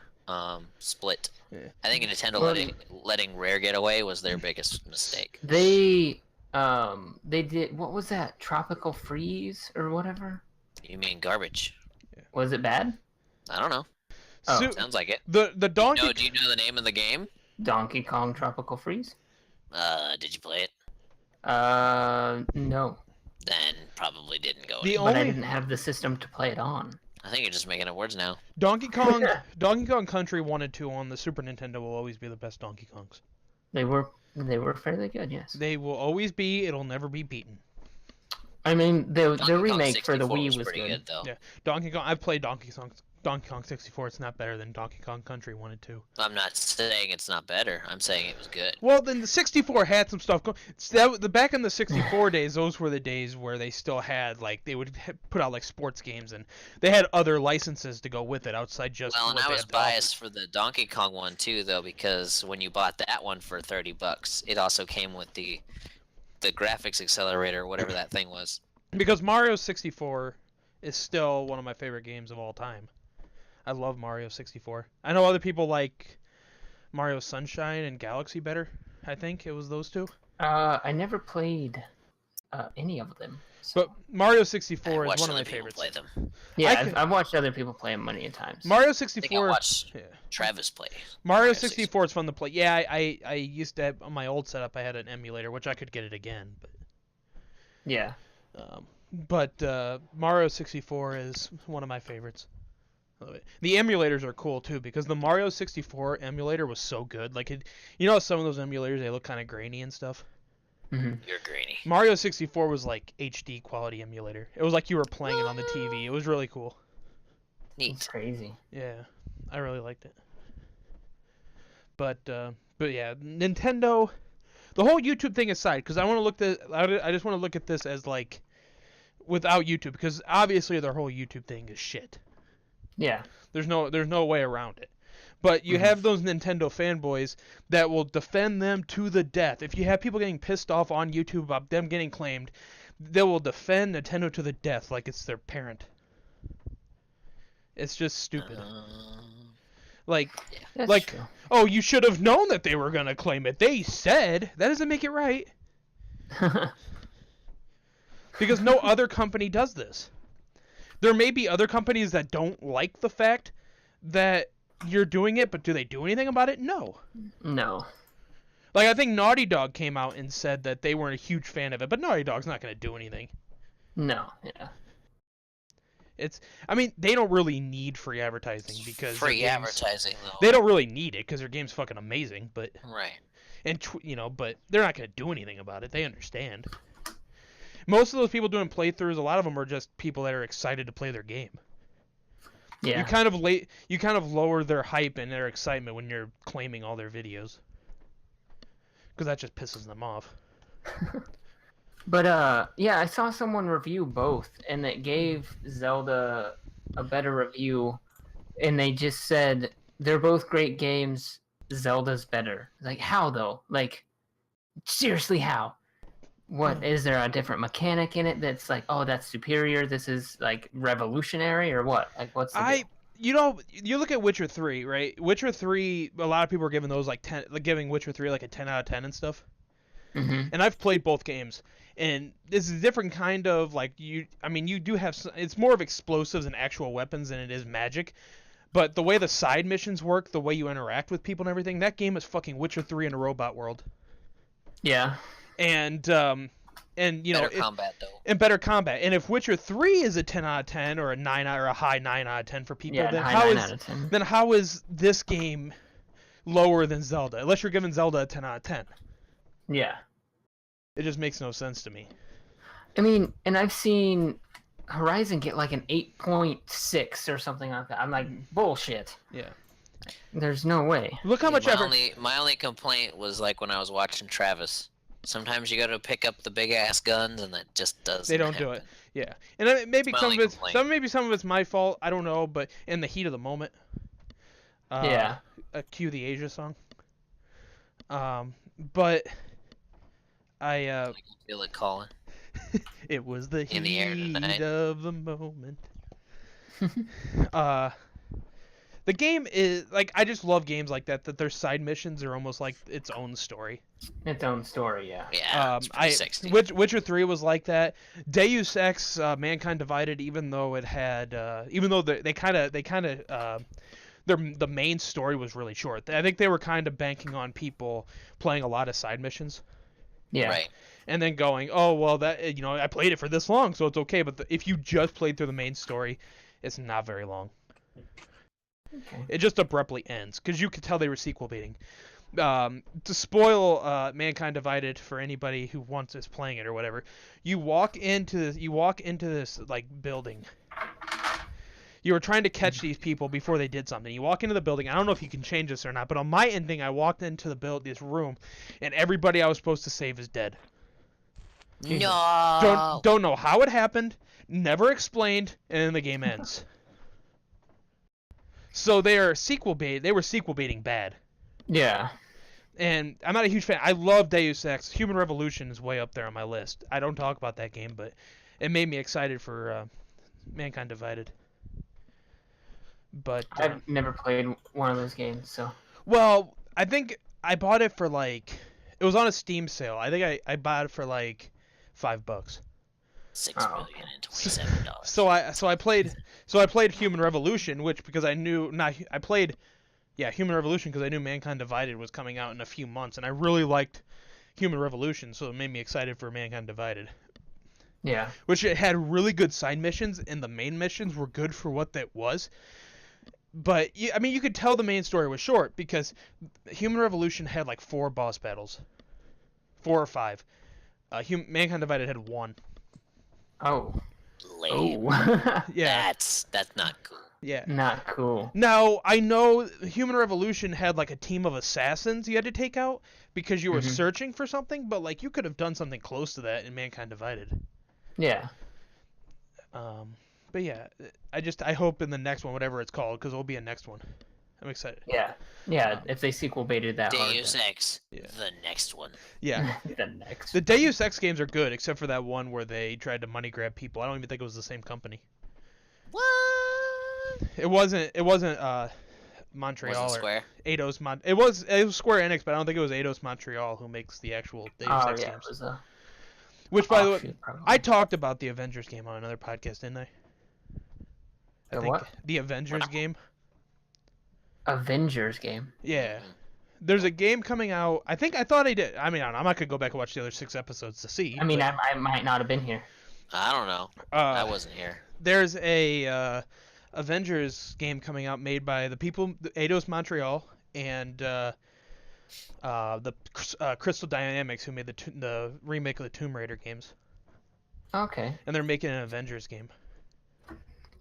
split. Yeah. I think Nintendo Well, letting Rare get away was their biggest mistake. They did, what was that? Tropical Freeze or whatever? You mean garbage? Was it bad? I don't know. Oh. So, Sounds like it. the Donkey. No, do you know the name of the game? Donkey Kong Tropical Freeze? Did you play it? No. Then probably didn't go. The anywhere. But I only didn't have the system to play it on. I think you're just making up words now. Donkey Kong Country 1 and 2 on the Super Nintendo will always be the best Donkey Kongs. They were fairly good, yes. They will always be. It'll never be beaten. I mean, the Donkey Kong remake for the 64 Wii was pretty good. though. Yeah. Donkey Kong. I've played Donkey Kong 64, it's not better than Donkey Kong Country 1 and 2. I'm not saying it's not better. I'm saying it was good. Well, then the 64 had some stuff. Back in the 64 days, those were the days where they still had, like, they would put out, like, sports games, and they had other licenses to go with it outside just Well, and what I they was had to offer. biased for the Donkey Kong one too, though, because when you bought that one for $30, it also came with the graphics accelerator, whatever that thing was. Because Mario 64 is still one of my favorite games of all time. I love Mario 64. I know other people like Mario Sunshine and Galaxy better. I think it was those two. I never played any of them. So. But Mario I 64 is watched one of other my people favorites. play them. Yeah, I I've watched other people play them many a times. Mario I think I 64. watched Yeah. Travis play. Mario 64 is fun to play. Yeah, I used to have, on my old setup, I had an emulator, which I could get it again. Yeah. But Mario 64 is one of my favorites. The emulators are cool too because the Mario 64 emulator was so good. Like some of those emulators they look kind of grainy and stuff. Mm-hmm. You're grainy. Mario 64 was like HD quality emulator. It was like you were playing it on the TV. It was really cool. Neat. It's crazy. Yeah, I really liked it. But yeah, Nintendo. The whole YouTube thing aside, because I just want to look at this as like without YouTube, because obviously their whole YouTube thing is shit. Yeah. There's no way around it. But you have those Nintendo fanboys that will defend them to the death. If you have people getting pissed off on YouTube about them getting claimed, they will defend Nintendo to the death like it's their parent. It's just stupid. Like, That's like, true. oh, you should have known that they were gonna claim it. They said that doesn't make it right because no other company does this. There may be other companies that don't like the fact that you're doing it, but do they do anything about it? No. No. Like, I think Naughty Dog came out and said that they weren't a huge fan of it, but Naughty Dog's not going to do anything. No. Yeah. I mean, they don't really need free advertising because Free advertising, though. they don't really need it because their game's fucking amazing, but Right. but they're not going to do anything about it. They understand. Most of those people doing playthroughs, a lot of them are just people that are excited to play their game. Yeah. You kind of lower their hype and their excitement when you're claiming all their videos. Because that just pisses them off. But yeah, I saw someone review both, and it gave Zelda a better review, and they just said they're both great games. Zelda's better. Like, how though? Like, seriously, how? What is there a different mechanic in it that's like, oh, that's superior? This is like revolutionary, or what? Like, what's the deal? You look at Witcher 3, right? Witcher 3, a lot of people are giving those like 10, like giving Witcher 3 like a 10 out of 10 and stuff. Mm-hmm. And I've played both games, and this is a different kind of like you do have it's more of explosives and actual weapons than it is magic. But the way the side missions work, the way you interact with people and everything, that game is fucking Witcher 3 in a robot world. Yeah. And you know, Better combat, though. and better combat. And if Witcher 3 is a 10 out of 10 or a high 9 out of 10 for people, Yeah, then high how 9 is out of 10. then how is this game lower than Zelda? Unless you're giving Zelda a 10 out of 10. Yeah. It just makes no sense to me. I mean, and I've seen Horizon get like an 8.6 or something like that. I'm like, bullshit. Yeah. There's no way. Look how much effort. My only complaint was like when I was watching Travis. Sometimes you go to pick up the big ass guns and that just doesn't. They don't do it. Yeah. And maybe It's my some only of complaint. some of it's my fault. I don't know, but in the heat of the moment. Yeah. Cue the Asia song. But I I can feel it calling. it was the In the air heat tonight. of the moment. The game is like I just love games like that their side missions are almost like its own story. Its own story, yeah. Yeah, it's pretty sexy. Witcher 3 was like that. Deus Ex Mankind Divided, even though it had even though they kind of the main story was really short. I think they were kind of banking on people playing a lot of side missions. Yeah. Right. And then going, oh well, that I played it for this long, so it's okay. But if you just played through the main story, it's not very long. Okay. It just abruptly ends because you could tell they were sequel baiting. To spoil Mankind Divided for anybody who is playing it or whatever, you walk into this like building, You were trying to catch these people before they did something. You walk into the building. I don't know if you can change this or not, but on my ending, I walked into this room, and everybody I was supposed to save is dead. No. Don't know how it happened. Never explained, and then the game ends. So they were sequel baiting bad. Yeah. And I'm not a huge fan. I love Deus Ex. Human Revolution is way up there on my list. I don't talk about that game, but it made me excited for Mankind Divided. But I've never played one of those games, so. well, I think I bought it for like it was on a Steam sale. I think I bought it for like $5. $6 million and $27. So I played Human Revolution, which because I knew Human Revolution because I knew Mankind Divided was coming out in a few months, and I really liked Human Revolution, so it made me excited for Mankind Divided. Yeah. Which it had really good side missions, and the main missions were good for what that was. But I mean, you could tell the main story was short because Human Revolution had like 4 boss battles, 4 or 5. Mankind Divided had 1. Oh. Lame. Oh. Yeah. That's not cool. Yeah. Not cool. Now, I know Human Revolution had like a team of assassins you had to take out because you were searching for something, but like you could have done something close to that in Mankind Divided. Yeah. But yeah, I hope in the next one, whatever it's called, because there'll be a next one. I'm excited. Yeah. Yeah, if they sequel baited that hard. Deus Ex, Yeah. the next one. Yeah. The next. The Deus Ex games are good, except for that one where they tried to money grab people. I don't even think it was the same company. What? It wasn't Montreal Was it or Square? Eidos it was Square Enix, but I don't think it was Eidos Montreal who makes the actual Deus Ex yeah, games. it was a Which, by the way, offshoot, probably. I talked about the Avengers game on another podcast, didn't I? The what? The Avengers game. Avengers game. Yeah. There's a game coming out. I thought I did. I mean, I don't know. I'm not gonna go back and watch the other 6 episodes to see. I mean, but, I might not have been here. I don't know. I wasn't here. There's a Avengers game coming out made by the people, Eidos Montreal, and the Crystal Dynamics, who made the remake of the Tomb Raider games. Okay. And they're making an Avengers game.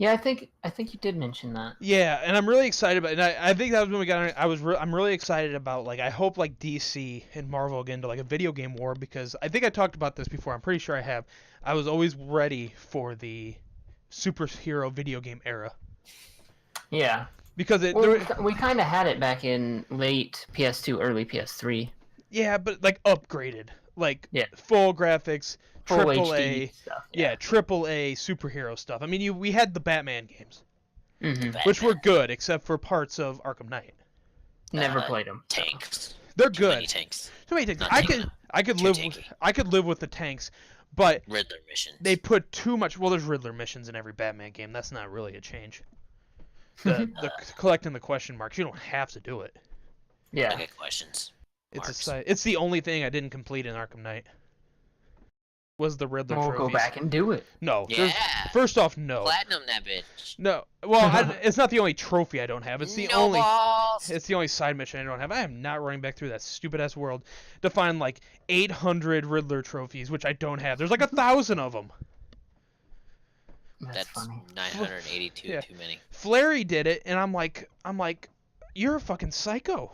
Yeah, I think you did mention that. Yeah, and I'm really excited about it. And I think that was when we got on. I'm really excited about, like, I hope like DC and Marvel get into like a video game war, because I think I talked about this before. I'm pretty sure I have. I was always ready for the superhero video game era. Yeah. Because we kind of had it back in late PS2, early PS3. Yeah, but like upgraded, like Yeah. full graphics, Full triple HD A, stuff. yeah, triple A superhero stuff. I mean, we had the Batman games, Mm-hmm. which were good, except for parts of Arkham Knight. Never played them. Tanks. They're Too many good. tanks. Too many tanks. Not I taking could Too live. tanky. I could live with the tanks, but Riddler missions. they put too much. Well, there's Riddler missions in every Batman game. That's not really a change. The collecting the question marks. You don't have to do it. Yeah. I get questions. It's the only thing I didn't complete in Arkham Knight. Was the Riddler We'll trophies. go back and do it. No. Yeah. First off, no. Platinum that bitch. No. Well, it's not the only trophy I don't have. It's the No only. balls. It's the only side mission I don't have. I am not running back through that stupid ass world to find like 800 Riddler trophies, which I don't have. There's like 1,000 of them. That's funny. 982 Yeah. too many. Flary did it, and I'm like, you're a fucking psycho.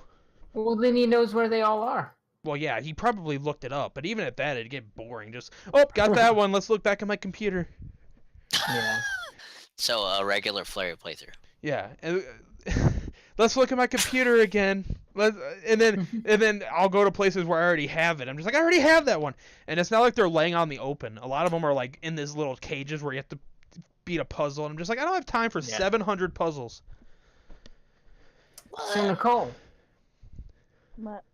Well, then he knows where they all are. Well, yeah, he probably looked it up, but even at that, it'd get boring. Just, got that one. Let's look back at my computer. Yeah. So a regular Flare playthrough. Yeah, and, let's look at my computer again. And then I'll go to places where I already have it. I'm just like, I already have that one. And it's not like they're laying on the open. A lot of them are like in these little cages where you have to beat a puzzle. And I'm just like, I don't have time for 700 puzzles. So Nickole. But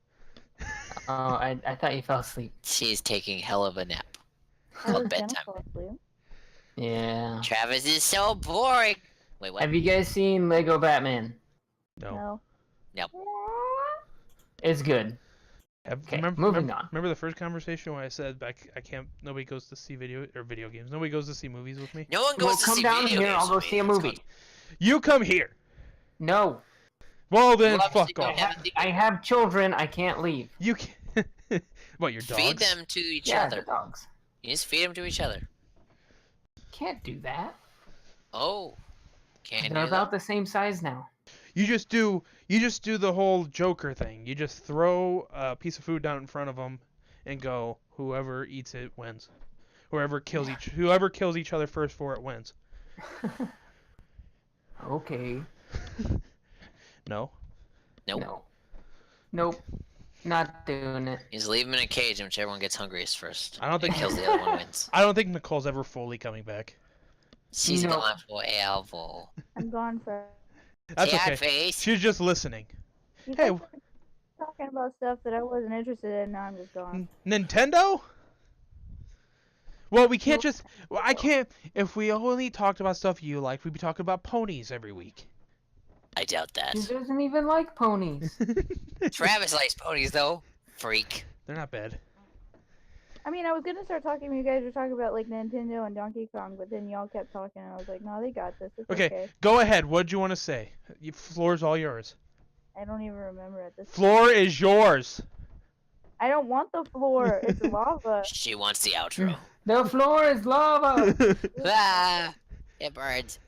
Oh, I thought you fell asleep. She's taking hell of a nap. I was Called gonna bedtime. fall asleep. Yeah. Travis is so boring. Wait, what? Have you guys seen Lego Batman? No. No. It's good. Okay, moving on. Remember the first conversation when I said nobody goes to see video games. Nobody goes to see movies with me. No one Well, goes to come see down video here. games I'll go with see a me. Let's movie. go. You come here. No. Well then, Well, obviously fuck don't off. have- I have children. I can't leave. You can. What, your dogs? Feed them to each Yeah, other. the dogs. You just feed them to each other. Can't do that. Oh. Can't They're do about that. the same size now. You just do the whole Joker thing. You just throw a piece of food down in front of them, and go. Whoever eats it wins. Whoever kills each other first for it wins. Okay. No. Nope. No. Nope. Not doing it. You just leave him in a cage, and whichever one gets hungriest first. I don't think and kills the other one wins. I don't think Nicole's ever fully coming back. She's No. gone forever. I'm gone for. That's Cat okay. face. She's just listening. You Hey. guys were talking about stuff that I wasn't interested in. Now I'm just gone. Nintendo? Well, we can't just. Well, I can't. If we only talked about stuff you liked, we'd be talking about ponies every week. I doubt that. He doesn't even like ponies. Travis likes ponies, though. Freak. They're not bad. I mean, I was gonna start talking. You guys were talking about like Nintendo and Donkey Kong, but then y'all kept talking, and I was like, no, they got this. It's Okay, okay. go ahead. What'd you want to say? Floor's all yours. I don't even remember at this. Floor is yours. I don't want the floor. It's lava. She wants the outro. The floor is lava. Ah! It burns.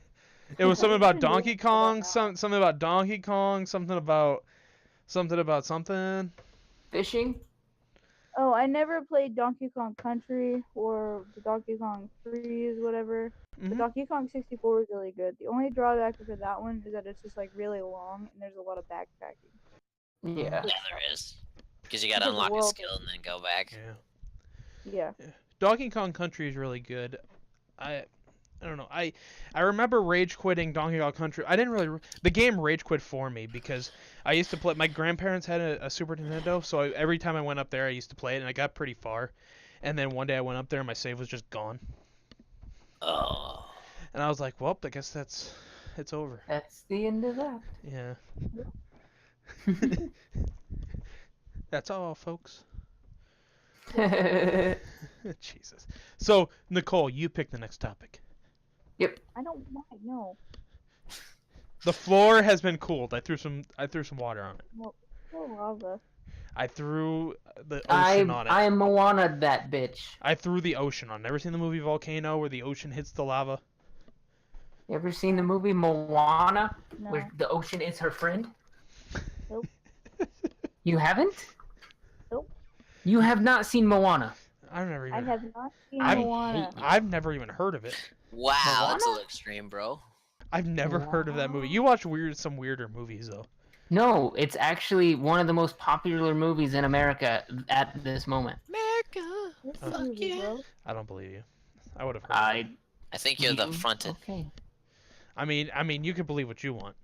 It was something about Even doing Donkey it Kong. about Something about Donkey Kong. Something about something. Fishing. Oh, I never played Donkey Kong Country or the Donkey Kong Freeze, whatever. The Mhm. Donkey Kong 64 is really good. The only drawback for that one is that it's just like really long and there's a lot of backtracking. Yeah. Yeah, there is. Because you gotta Because the unlock a world skill and then go back. Yeah. Yeah. Donkey Kong Country is really good. I don't know. I remember rage quitting Donkey Kong Country. I didn't really. The game rage quit for me because I used to play. My grandparents had a Super Nintendo, so every time I went up there, I used to play it, and I got pretty far. And then one day I went up there, and my save was just gone. Oh. And I was like, well, I guess it's over. That's the end of that. Yeah. That's all, folks. Jesus. So, Nicole, you pick the next topic. I don't mind, no. The floor has been cooled. I threw some water on it. Well, still lava. I threw the ocean on it. I Moana that bitch. I threw the ocean on. Never seen the movie Volcano where the ocean hits the lava? You ever seen the movie Moana, No. where the ocean is her friend? Nope. You haven't? Nope. You have not seen Moana. I've never I even. have not seen I Moana. I've never even heard of it. Wow, that's a Moana? little extreme, bro. I've never heard of that movie. You watch some weirder movies though. No, it's actually one of the most popular movies in America at this moment. America. This Fuck movie, yeah. bro. I don't believe you. I would have heard. Of it. I think you're the front. Okay. I mean, you can believe what you want.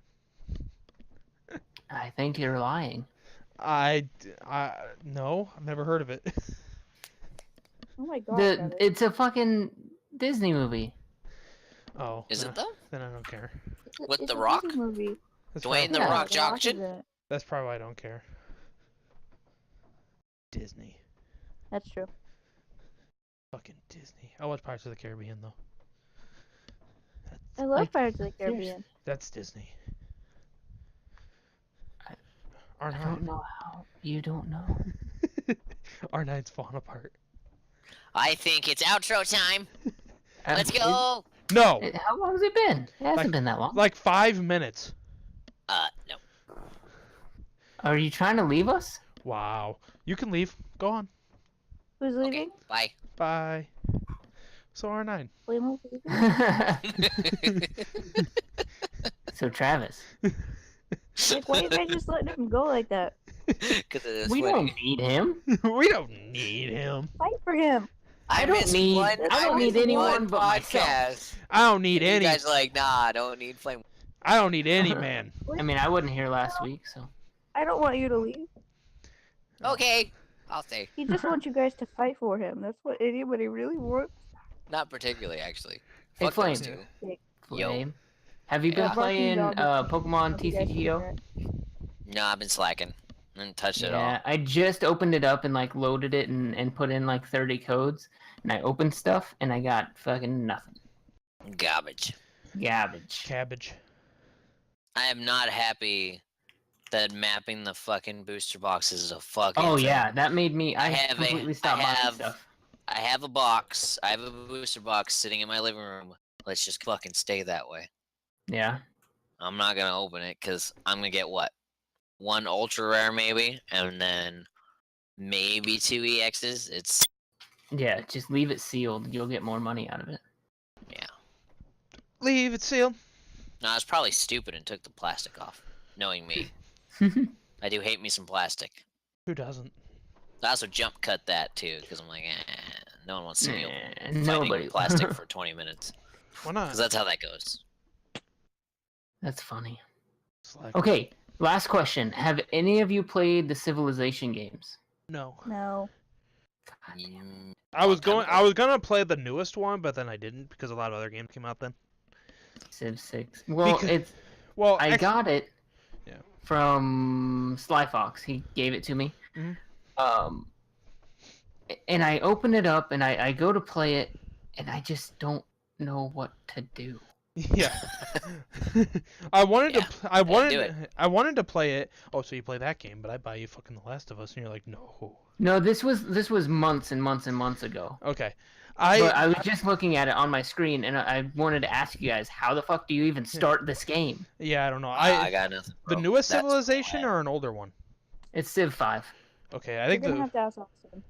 I think you're lying. No, I've never heard of it. Oh my god. Travis. It's a fucking Disney movie. Oh. Is it though? Then I don't care. with It's The a Rock? Disney movie. That's Dwayne The probably, Rock is Johnson? in it. That's probably why I don't care. Disney. That's true. Fucking Disney. I watch Pirates of the Caribbean though. I love Like, Pirates of the Caribbean. That's Disney. I don't know how. You don't know. R9's falling apart. I think it's outro time. Let's It- go. No, how long has it been? It hasn't Like- been that long. like 5 minutes. No. Are you trying to leave us? Wow. You can leave. Go on. Who's Okay. leaving? Bye. Bye. So R9. Flamewheel leaving? So Travis, Like, why you guys just letting him go like that? Because it is we funny. don't need him. We don't need him. Fight for him. I don't missed need- one. I don't need missed anyone one but myself. podcast. I don't need You any. guys are like, nah, I don't need flame. I don't need any man. I mean, I wasn't here last week, so. I don't want you to leave. Okay, I'll stay. He just wants you guys to fight for him. That's what anybody really wants. Not particularly, actually. Hey, Fuck Flame. those two. Yo. Flame. Have you been Yeah. playing Barking dog Pokemon is- you guys TCGO? can hear it. No, I've been slacking. I didn't touch it all. Yeah, I just opened it up and like loaded it and put in like 30 codes, and I opened stuff and I got fucking nothing. Garbage. Garbage. Cabbage. I am not happy that mapping the fucking booster boxes is a fucking Oh thing. yeah, that made me. I have a- completely I stopped buying have- stuff. I have a box. I have a booster box sitting in my living room. Let's just fucking stay that way. Yeah. I'm not gonna open it because I'm gonna get what? One ultra rare maybe, and then maybe 2 EXs. It's Yeah, just leave it sealed. You'll get more money out of it. yeah. Leave it sealed. No, I was probably stupid and took the plastic off. Knowing me, I do hate me some plastic. Who doesn't? I also jump cut that too because I'm like, no one wants to see me fighting Nobody. with plastic for 20 minutes. Why not? Because that's how that goes. That's funny. It's like, Okay, last question. Have any of you played the Civilization games? no. No. Mm, I was long time I ago. was gonna play the newest one, but then I didn't because a lot of other games came out then. Civ 6. Well, Because- Well, I got it Yeah. from Sly Fox. He gave it to me. Mhm. And I open it up and I go to play it, and I just don't know what to do. Yeah. I wanted Yeah, to. I do wanted. it. I wanted to play it. Oh, so you play that game, but I buy you fucking The Last of Us, and you're like, no. No, this was months and months and months ago. Okay. But I was just looking at it on my screen, and I wanted to ask you guys, how the fuck do you even start this game? Yeah, I don't know. I got nothing. the bro. newest That's Civilization bad. or an older one? It's Civ 5. Okay, I You're think gonna the have to ask Austin.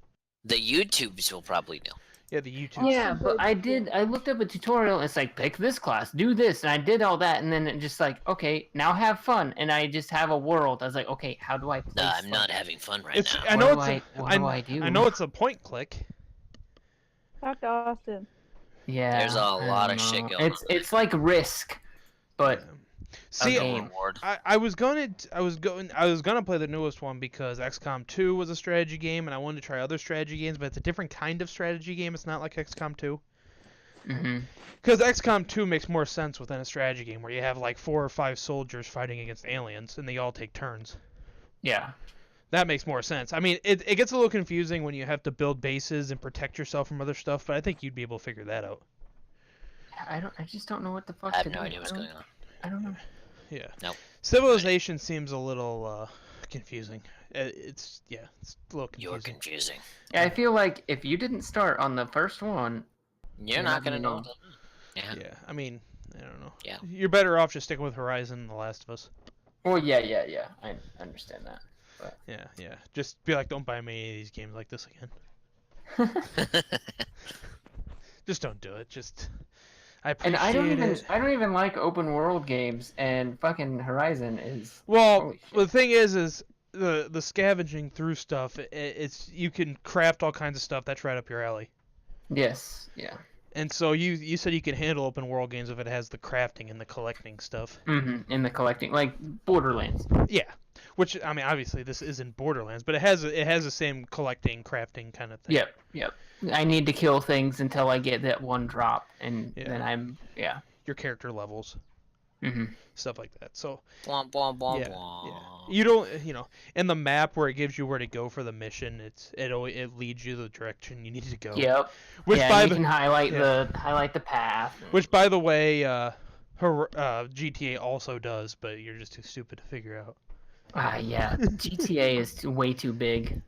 The YouTubes will probably know. yeah the YouTube. Yeah, but I looked up a tutorial, and it's like, pick this class, do this, and I did all that, and then it just like, okay, now have fun, and I just have a world. I was like, okay, how do I play I'm stuff? not having fun right It's now. I know What it's do a, I- what do I do? I know it's a point click. Talk to Austin. Yeah, There's a I lot don't of shit know. going It's like Risk, but See, game. Reward. I was gonna play the newest one because XCOM 2 was a strategy game, and I wanted to try other strategy games, but it's a different kind of strategy game. It's not like XCOM 2. mhm. Because XCOM 2 makes more sense within a strategy game where you have like 4 or 5 soldiers fighting against aliens, and they all take turns. Yeah. That makes more sense. I mean, it gets a little confusing when you have to build bases and protect yourself from other stuff, but I think you'd be able to figure that out. I just don't know what the fuck I have to no do. idea what's going on. I don't know. Yeah. Nope. Civilization seems a little confusing. It's a little You're confusing. confusing. Yeah, I feel like if you didn't start on the first one, You're You're not not gonna gonna know. know. Yeah. Yeah, I mean, I don't know. Yeah. You're better off just sticking with Horizon and The Last of Us. well, yeah, I understand that. Yeah. Just be like, don't buy me any of these games like this again. Just don't do it. Just, I And appreciate it. I don't even like open world games, and fucking Horizon is. Well, Holy shit. the thing is the scavenging through stuff. It's you can craft all kinds of stuff. That's right up your alley. Yes, yeah. And so you said you can handle open world games if it has the crafting and the collecting stuff. In the collecting, like Borderlands. Yeah, which I mean, obviously this isn't Borderlands, but it has the same collecting, crafting kind of thing. Yep. I need to kill things until I get that one drop, and Yeah. then I'm Your character levels, Mhm. stuff like that. So Blah, blah, blah, yeah, blah. yeah. You don't, in the map where it gives you where to go for the mission, it leads you the direction you need to go. Yep. Which yeah, by you the can highlight yeah. the path. Which, by the way, GTA also does, but you're just too stupid to figure out. Yeah. GTA is way too big.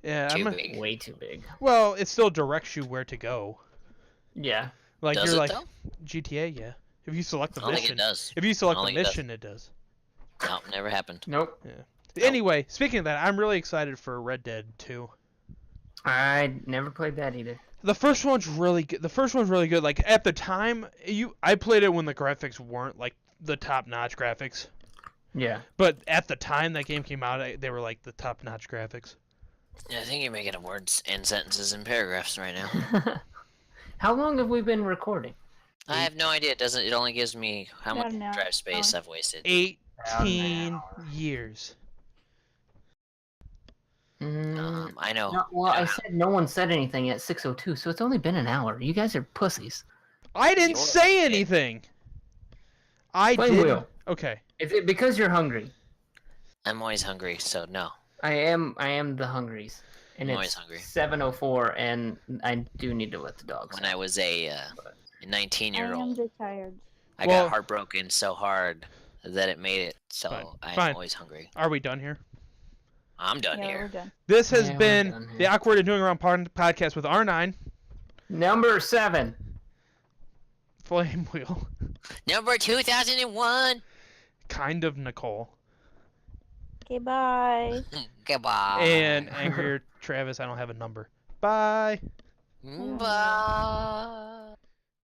Yeah, Too big. Way too big. well, it still directs you where to go. Yeah. Like Does you're it like though? GTA, yeah. If you select the I don't think mission, it does. if you select I the don't think it does. mission, it does. No, never happened. Nope. Anyway, speaking of that, I'm really excited for Red Dead 2. I never played that either. The first one's really good. Like at the time, I played it when the graphics weren't like the top-notch graphics. Yeah. But at the time that game came out, they were like the top-notch graphics. Yeah, I think you're making up words and sentences and paragraphs right now. How long have we been recording? I have no idea. It only gives me how About much an hour. drive space I've wasted. 18 years. I know. No, well, I said no one said anything at 6:02, so it's only been an hour. You guys are pussies. I didn't You're say a anything. I Flamewheel. did. Okay. Is it because you're hungry? I'm always hungry, so no. I am the hungries. And I'm always it's hungry. 7:04, and I do need to let the dogs When out. I was a I 19-year-old, am just tired. I Well- got heartbroken so hard that it made it so Fine. I'm always hungry. Are we done here? I'm done Yeah, we're here. done. This has Yeah, we're been done here. the Awkward and Doing Around podcast with R9, Number 7. Flamewheel. Number 2001. Kind of Nickole. Okay, bye. Goodbye. And Angrier Travis, I don't have a number. Bye. Bye.